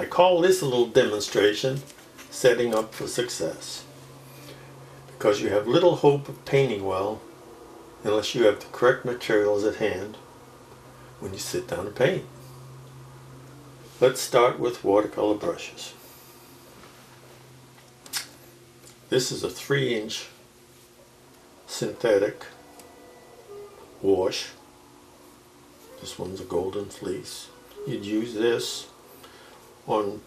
call this a little demonstration, setting up for success. Because you have little hope of painting well unless you have the correct materials at hand when you sit down to paint. Let's start with watercolor brushes. This is a 3-inch synthetic wash. This one's a golden fleece. You'd use this on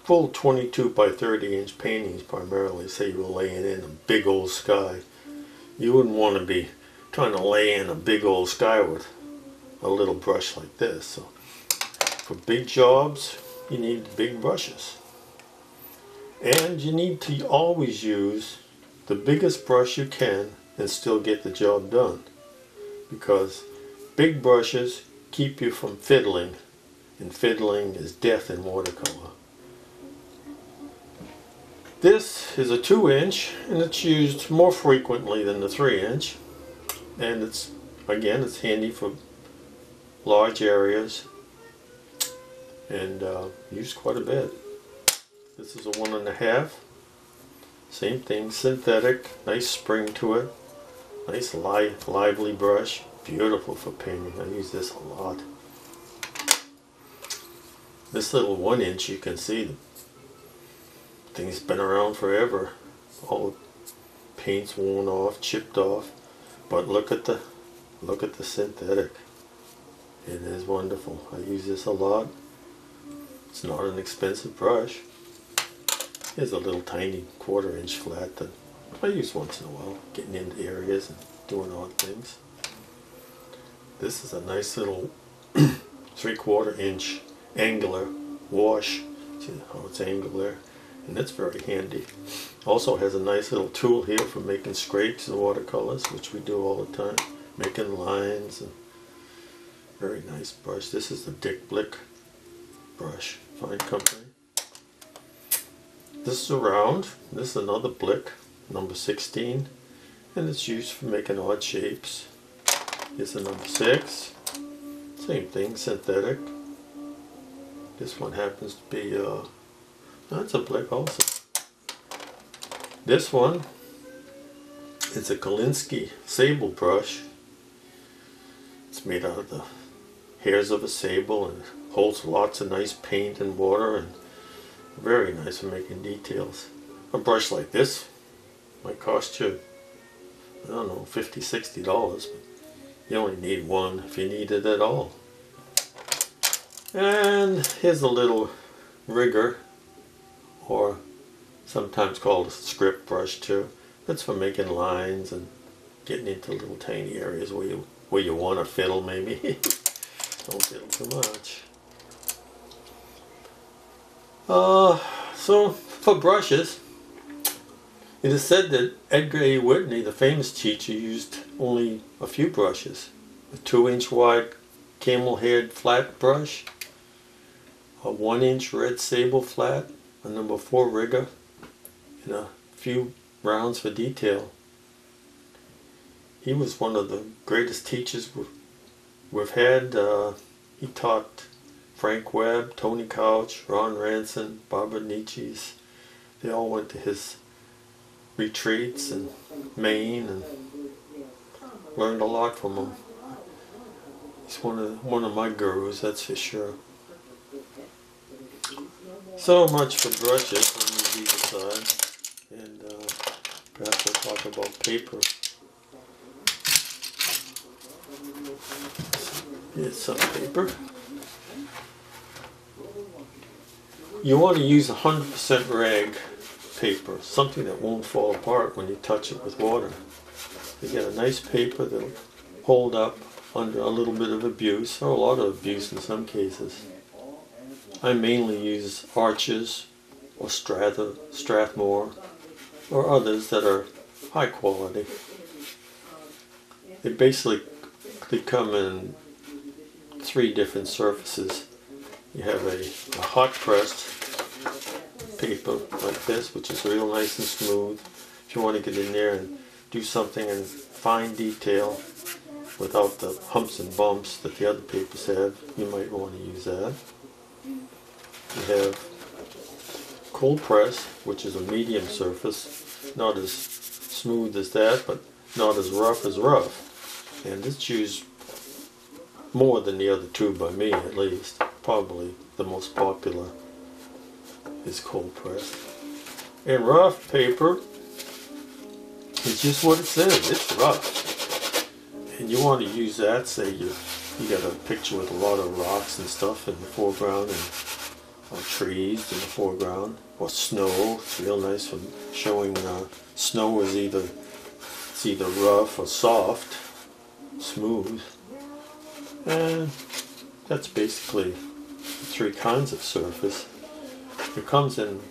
full 22 by 30 inch paintings primarily. Say you were laying in a big old sky. You wouldn't want to be trying to lay in a big old sky with a little brush like this. So for big jobs, you need big brushes. And you need to always use the biggest brush you can and still get the job done. Because big brushes keep you from fiddling, and fiddling is death in watercolor. This is a 2-inch, and it's used more frequently than the 3-inch. And it's handy for large areas and used quite a bit. This is a 1.5. Same thing, synthetic, nice spring to it, nice lively brush, beautiful for painting. I use this a lot. This little 1-inch, you can see the thing's been around forever. All the paint's worn off, chipped off, but look at the synthetic. It is wonderful. I use this a lot. It's not an expensive brush. Here's a little tiny 1/4-inch flat that I use once in a while, getting into areas and doing odd things. This is a nice little 3/4-inch angular wash. See how it's angular, and it's very handy. Also has a nice little tool here for making scrapes in watercolors, which we do all the time, making lines. And very nice brush. This is the Dick Blick brush, fine company. This is a round. This is another Blick, number 16, and it's used for making odd shapes. Here's a number 6. Same thing, synthetic. This one happens to be that's a Blick also. This one is a Kolinsky sable brush. It's made out of the hairs of a sable and holds lots of nice paint and water, and very nice for making details. A brush like this might cost you, I don't know, $50, $60, but you only need one if you need it at all. And here's a little rigger, or sometimes called a script brush too. That's for making lines and getting into little tiny areas where you want to fiddle maybe. Don't fiddle too much. So for brushes, it is said that Edgar A. Whitney, the famous teacher, used only a few brushes. A 2-inch wide camel-haired flat brush, a 1-inch red sable flat, a number 4 rigger, and a few rounds for detail. He was one of the greatest teachers we've had. He taught Frank Webb, Tony Couch, Ron Ranson, Barbara Nietzsche's. They all went to his retreats in Maine and learned a lot from him. He's one of my gurus, that's for sure. So much for brushes. Let me leave aside, and perhaps we'll talk about paper. Here's some paper. You want to use 100% rag paper, something that won't fall apart when you touch it with water. You get a nice paper that'll hold up under a little bit of abuse, or a lot of abuse in some cases. I mainly use Arches or Strathmore or others that are high quality. They basically come in 3 different surfaces. You have a hot pressed paper like this, which is real nice and smooth. If you want to get in there and do something in fine detail without the humps and bumps that the other papers have, you might want to use that. You have cold press, which is a medium surface, not as smooth as that, but not as rough as rough. And it's used more than the other two by me, at least. Probably the most popular is cold press. And rough paper is just what it says. It's rough. And you want to use that, say you got a picture with a lot of rocks and stuff in the foreground, and or trees in the foreground, or snow. It's real nice for showing snow is either rough or soft, smooth. And that's basically the three kinds of surface. It comes in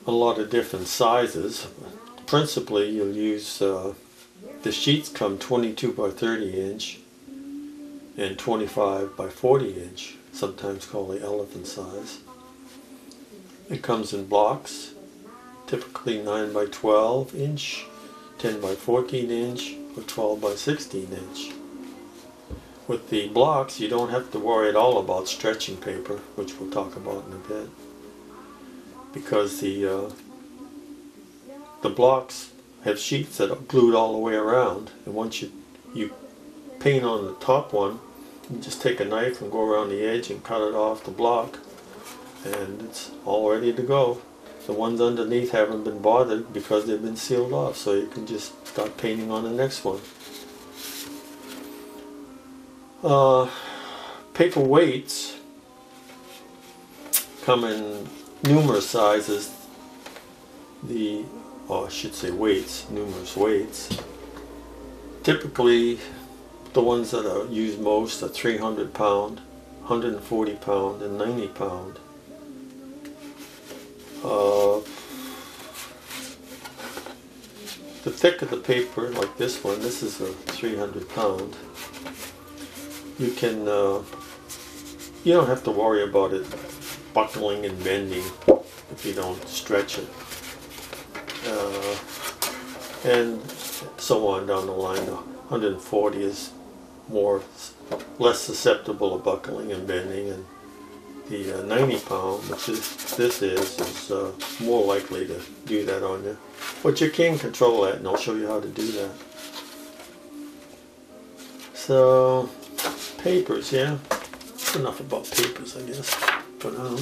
a lot of different sizes. Principally, you'll use the sheets come 22 by 30 inch and 25 by 40 inch, sometimes called the elephant size. It comes in blocks, typically 9 by 12 inch, 10 by 14 inch, or 12 by 16 inch. With the blocks, you don't have to worry at all about stretching paper, which we'll talk about in a bit, because the blocks have sheets that are glued all the way around, and once you paint on the top one, you just take a knife and go around the edge and cut it off the block, and it's all ready to go. The ones underneath haven't been bothered because they've been sealed off, so you can just start painting on the next one. Paper weights come in numerous sizes. I should say weights, numerous weights. Typically, the ones that are used most are 300 pound, 140 pound, and 90 pound. The thicker the paper, like this one, this is a 300 pound. You can, you don't have to worry about it buckling and bending if you don't stretch it. And so on down the line. 140 is less susceptible to buckling and bending, and the 90 pound, which this is more likely to do that on you. But you can control that, and I'll show you how to do that. So, papers, yeah. That's enough about papers, I guess, for now.